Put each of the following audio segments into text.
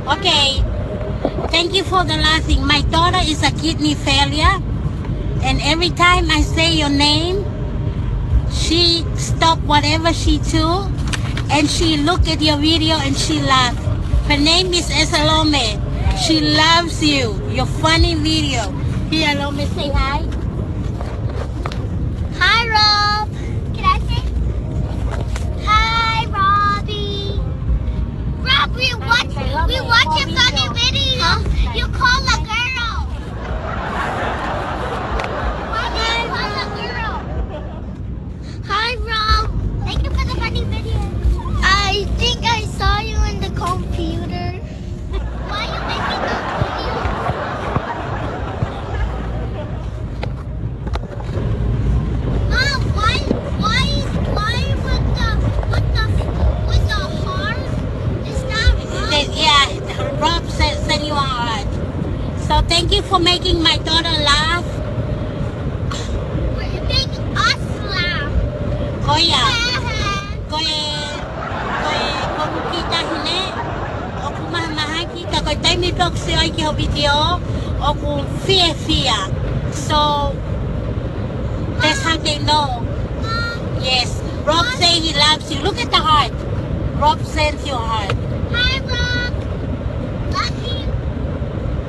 Okay. Thank you for the laughing. My daughter is a kidney failure, and every time I say your name, she stop whatever she do, and she look at your video and she laugh. Her name is Salome. She loves you. Your funny video. Here, Salome, say hi. Hi, Rob. Can I say? Hi, Robbie. Rob, we watch your funny video. You call a girl. Why did you call a girl? Hi, Rob. Thank you for the funny video. I think I saw you in the computer. Why are you making the video? Mom, why with the heart? Is that right? Yeah, Rob send you a heart. So thank you for making my daughter laugh. You make us laugh. Goya. Kita hine. Oku mahamaha kita koe taimi boxi oi ki ho video. Oku fia. So that's how they know. Yes. Rob say he loves you. Look at the heart. Rob sends you a heart. Hi, Rob. Love you.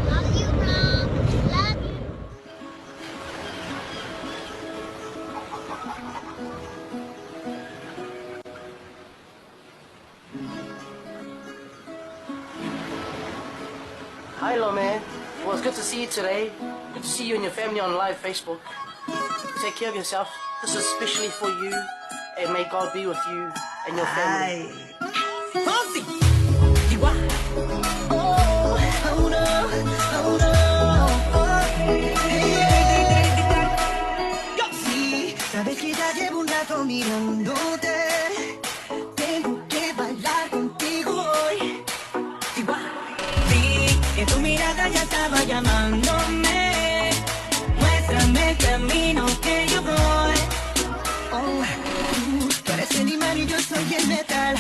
Love you, Rob. Love you. Hi, Lome. Well, it's good to see you today. Good to see you and your family on live Facebook. Take care of yourself. This is especially for you, and may God be with you and your family. Fonsi. Chihuahua. Oh no, Sí, sabes que ya llevo un rato mirándote. Tengo que bailar contigo hoy. Chihuahua. Sí, que tu mirada ya estaba llamándome. Muéstrame el camino que yo voy. Oh, tú eres el imán y yo soy el metal.